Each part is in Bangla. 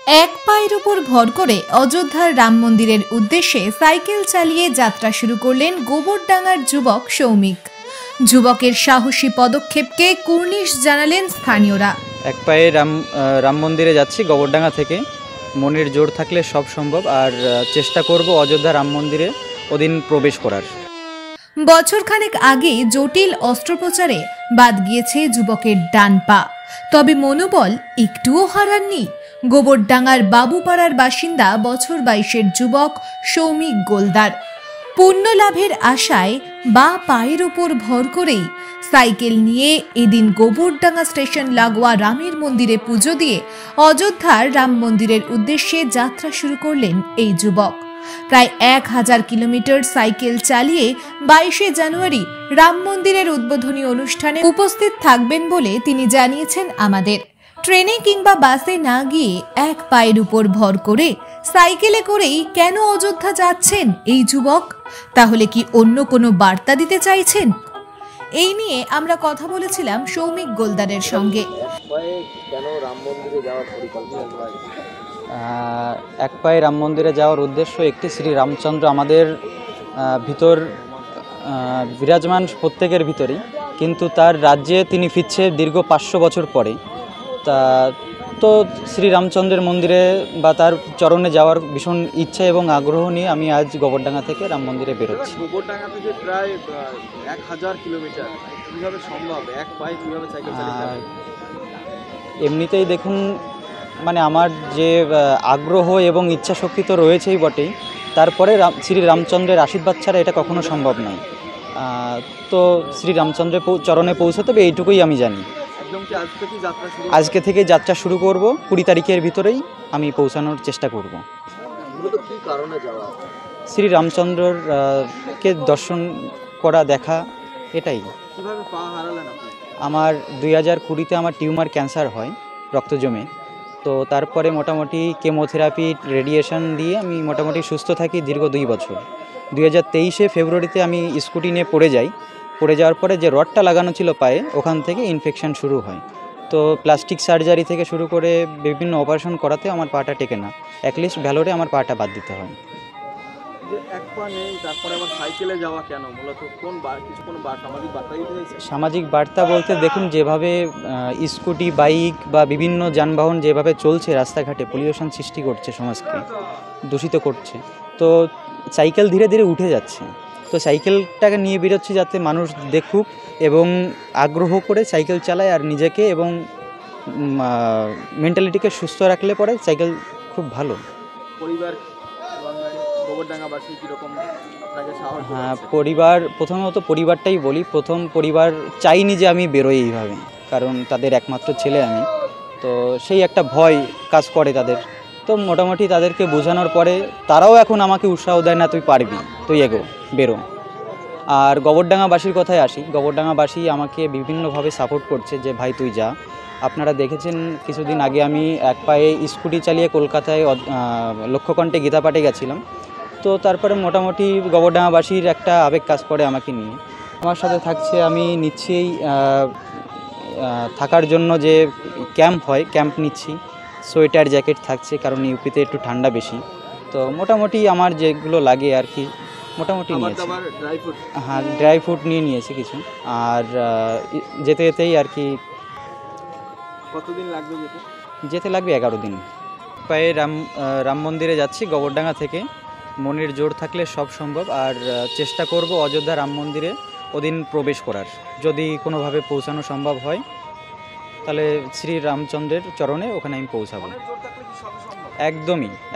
এক পায়ের উপর ভর করে অযোধ্যার রাম মন্দিরের উদ্দেশ্যে সাইকেল চালিয়ে যাত্রা শুরু করলেন গোবরডাঙ্গার যুবক সৌমিক। যুবকের সাহসী পদক্ষেপকে কুর্নিশ জানালেন স্থানীয়রা। এক পায়ে রাম মন্দিরে যাচ্ছি গোবরডাঙ্গা থেকে। মনের জোর থাকলে সব সম্ভব, আর চেষ্টা করব অযোধ্যা রাম মন্দিরে ওদিন প্রবেশ করার। বছরখানেক আগে জটিল অস্ত্রোপচারে বাদ গিয়েছে যুবকের ডান পা, তবে মনোবল একটুও হারাননি গোবরডাঙ্গার বাবুপাড়ার বাসিন্দা বছর 22-এর যুবক সৌমিক গোলদার। পুণ্য লাভের আশায় বা পায়ের উপর ভর করেই সাইকেল নিয়ে এদিন গোবরডাঙ্গা স্টেশন লাগোয়া রামের মন্দিরে পুজো দিয়ে অযোধ্যার রাম মন্দিরের উদ্দেশ্যে যাত্রা শুরু করলেন এই যুবক। প্রায় 1000 কিলোমিটার সাইকেল চালিয়ে 22শে জানুয়ারি রাম মন্দিরের উদ্বোধনী অনুষ্ঠানে উপস্থিত থাকবেন বলে তিনি জানিয়েছেন আমাদের। ট্রেনে কিংবা বাসে না গিয়ে এক পায়ের উপর ভর করে সাইকেলে করেই কেন অযোধ্যা যাচ্ছেন এই যুবক? তাহলে কি অন্য কোনো বার্তা দিতে চাইছেন? এই নিয়ে আমরা কথা বলেছিলাম সৌমিক গোলদারের সঙ্গে। এক পায়ে রাম মন্দিরে যাওয়ার উদ্দেশ্য একটি, শ্রী রামচন্দ্র আমাদের ভিতর বিরাজমান প্রত্যেকের ভিতরেই, কিন্তু তার রাজ্যে তিনি ফিরছে দীর্ঘ 500 বছর পরে। তো শ্রী রামচন্দ্রের মন্দিরে বা তার চরণে যাওয়ার ভীষণ ইচ্ছা এবং আগ্রহ নিয়ে আমি আজ গোবরডাঙ্গা থেকে রাম মন্দিরে বেরোচ্ছি। গোবরডাঙ্গা থেকে প্রায় 1000 কিলোমিটার, কিভাবে সম্ভব? এক পায়ে কিভাবে সাইকেল চালাতে? এমনিতেই দেখুন, মানে আমার যে আগ্রহ এবং ইচ্ছা শক্তি তো রয়েছেই বটেই, তারপরে শ্রী রামচন্দ্রের আশীর্বাদ ছাড়া এটা কখনো সম্ভব নয়। তো শ্রী রামচন্দ্রের চরণে পৌঁছতে হবে এইটুকুই আমি জানি। আজকে থেকে যাত্রা শুরু করব, 20 তারিখের ভিতরেই আমি পৌঁছানোর চেষ্টা করব। কি কারণে যাওয়া? শ্রী রামচন্দ্রর কে দর্শন করা, দেখা, এটাই। কিভাবে পা হারালেন আপনি? আমার 2020-তে আমার টিউমার ক্যান্সার হয়, রক্ত জমে। তো তারপরে মোটামুটি কেমোথেরাপি, রেডিয়েশন দিয়ে আমি মোটামুটি সুস্থ থাকি দীর্ঘ 2 বছর। 2023-এ ফেব্রুয়ারিতে আমি স্কুটি নিয়ে পড়ে যাই। পড়ে যাওয়ার পরে যে রডটা লাগানো ছিল পায়ে, ওখান থেকে ইনফেকশন শুরু হয়। তো প্লাস্টিক সার্জারি থেকে শুরু করে বিভিন্ন অপারেশন করাতে আমার পাটা টেকে না। অ্যাটলিস্ট ভ্যালোরে আমার পাটা বাদ দিতে হয়। যে এক পা নেই, তারপরে আবার সাইকেলে যাওয়া কেন? মূলত কোন সামাজিক বার্তা দিতে চাইছে? সামাজিক বার্তা বলতে দেখুন, যেভাবে স্কুটি, বাইক বা বিভিন্ন যানবাহন যেভাবে চলছে রাস্তাঘাটে, পলিউশন সৃষ্টি করছে, সমাজকে দূষিত করছে। তো সাইকেল ধীরে ধীরে উঠে যাচ্ছে। তো সাইকেলটাকে নিয়ে বেরোচ্ছি যাতে মানুষ দেখুক এবং আগ্রহ করে সাইকেল চালায়, আর নিজেকে এবং মেন্টালিটিকে সুস্থ রাখলে পরে সাইকেল খুব ভালো। পরিবার গোবরডাঙ্গাবাসী কীরকম আপনাকে সাহায্য? হ্যাঁ, পরিবার, প্রথমত পরিবারটাই বলি। প্রথম পরিবার চাইনি যে আমি বেরোই এইভাবে, কারণ তাদের একমাত্র ছেলে আমি। তো সেই একটা ভয় কাজ করে তাদের। তো মোটামুটি তাদেরকে বোঝানোর পরে তারাও এখন আমাকে উৎসাহ দেয়, না তুই পারবি, তুই এগো, বেরো। আর গোবরডাঙ্গাবাসীর কথায় আসি, গোবরডাঙ্গাবাসী আমাকে বিভিন্নভাবে সাপোর্ট করছে যে ভাই তুই যা। আপনারা দেখেছেন কিছুদিন আগে আমি এক পায়ে স্কুটি চালিয়ে কলকাতায় লক্ষ্যকণ্ঠে গীতাপাঠে গেছিলাম। তো তারপরে মোটামুটি গোবরডাঙ্গাবাসীর একটা আবেগ কাজ করে আমাকে নিয়ে। আমার সাথে থাকছে, আমি নিচ্ছি থাকার জন্য যে ক্যাম্প হয়, ক্যাম্প নিচ্ছি। সোয়েটার, জ্যাকেট থাকছে, কারণ ইউপিতে একটু ঠান্ডা বেশি। তো মোটামুটি আমার যেগুলো লাগে আর কি মোটামুটি নিয়েছি। হ্যাঁ, ড্রাই ফ্রুট নিয়ে নিয়েছি কিছু। আর যেতে যেতেই আর কি। কতদিন লাগবে যেতে? যেতে লাগবে 11 দিন। পায়ে রাম মন্দিরে যাচ্ছি গোবরডাঙ্গা থেকে। মনের জোর থাকলে সব সম্ভব, আর চেষ্টা করব অযোধ্যা রাম মন্দিরে ওদিন প্রবেশ করার। যদি কোনোভাবে পৌঁছানো সম্ভব হয় তাহলে শ্রী রামচন্দ্রের চরণে ওখানে আমি পৌঁছাবো।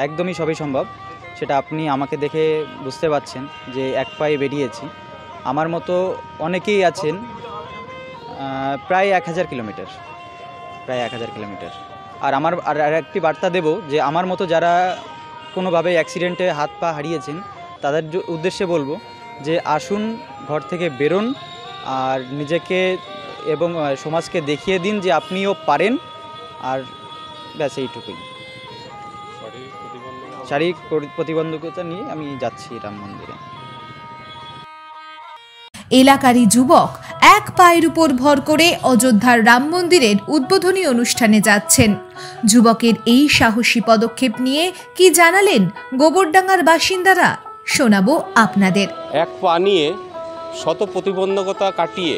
একদমই সবই সম্ভব। সেটা আপনি আমাকে দেখে বুঝতে পারছেন যে এক পায়ে বেরিয়েছি। আমার মতো অনেকেই আছেন, প্রায় 1000 কিলোমিটার। আর আমার আর একটি বার্তা দেব যে আমার মতো যারা কোনোভাবে অ্যাক্সিডেন্টে হাত পা হারিয়েছেন, তাদের উদ্দেশ্যে বলবো যে আসুন, ঘর থেকে বেরোন, আর নিজেকে এবং সমাজকে দেখিয়ে দিন যে আপনিও পারেন। আর ব্যাস এইটুকুই। শারীরিক প্রতিবন্ধকতা নিয়ে আমি যাচ্ছি রাম মন্দিরে। এলাকারই যুবক এক পায়ের উপর ভর করে অযোধ্যার রাম মন্দিরের উদ্বোধনী অনুষ্ঠানে যাচ্ছেন। যুবকের এই সাহসী পদক্ষেপ নিয়ে কি জানালেন গোবরডাঙ্গার বাসিন্দারা, শোনাবো আপনাদের। এক পা নিয়ে শত প্রতিবন্ধকতা কাটিয়ে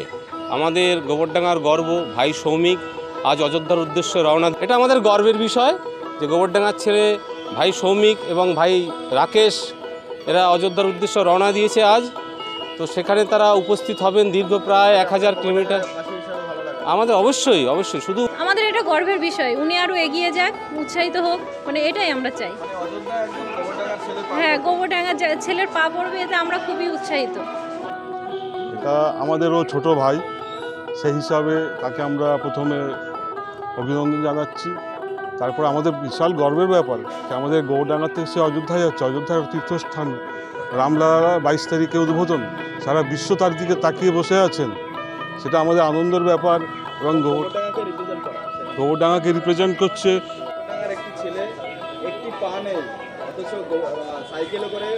আমাদের গোবরডাঙ্গার গর্ব ভাই সৌমিক আজ অযোধ্যার উদ্দেশ্যে রওনা। এটা আমাদের গর্বের বিষয় যে গোবরডাঙ্গার ছেলে ভাই সৌমিক এবং ভাই রাকেশ এরা অযোধ্যার উদ্দেশ্যে রওনা দিয়েছে আজ। তো সেখানে তারা উপস্থিত হবেন দীর্ঘ প্রায় 1000 কিলোমিটার। আমাদের অবশ্যই শুধু আমাদের এটা গর্বের বিষয়, উনি আরও এগিয়ে যাক, উৎসাহিত হোক, মানে এটাই আমরা চাই। হ্যাঁ, গোবরডাঙ্গার ছেলের পা পড়বে, এতে আমরা খুবই উৎসাহিত। এটা আমাদেরও ছোট ভাই, সেই হিসাবে তাকে আমরা প্রথমে অভিনন্দন জানাচ্ছি। তারপর আমাদের বিশাল গর্বের ব্যাপার যে আমাদের গোবরডাঙ্গা থেকে সে অযোধ্যায় যাচ্ছে। অযোধ্যার তীর্থস্থান রামলালা 22 তারিখে উদ্বোধন, সারা বিশ্ব তার দিকে তাকিয়ে বসে আছেন, সেটা আমাদের আনন্দের ব্যাপার। এবং গোবরডাঙ্গাকে রিপ্রেজেন্ট করছে। একটি ছেলে একটি পা নেই, অথচ সাইকেলে করে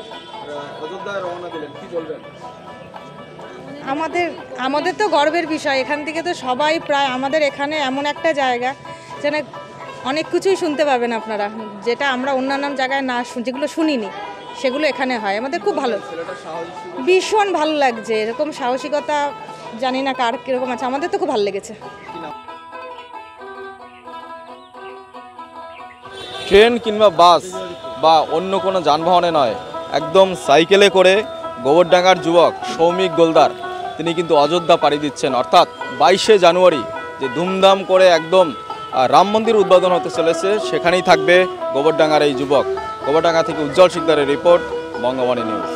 অযোধ্যায় রওনা দিলেন, কি বলবেন? আমাদের তো গর্বের বিষয়। এখান থেকে তো সবাই প্রায়, আমাদের এখানে এমন একটা জায়গা যেন অনেক কিছুই শুনতে পাবেন আপনারা, যেটা আমরা অন্যান্য জায়গায় না যেগুলো শুনিনি সেগুলো এখানে হয়। আমাদের খুব ভালো, ভীষণ ভালো লাগছে। এরকম সাহসিকতা জানি না কার কীরকম আছে, আমাদের তো খুব ভালো লেগেছে। ট্রেন কিংবা বাস বা অন্য কোনো যানবাহনে নয়, একদম সাইকেলে করে গোবরডাঙ্গার যুবক সৌমিক গোলদার তিনি কিন্তু অযোধ্যা পাড়ি দিচ্ছেন। অর্থাৎ 22শে জানুয়ারি যে ধুমধাম করে একদম রাম মন্দির উদ্বোধন হতে চলেছে, সেখানেই থাকবে গোবরডাঙ্গার এই যুবক। গোবরডাঙ্গা থেকে উজ্জ্বল শিকদারের রিপোর্ট, বঙ্গবাণী নিউজ।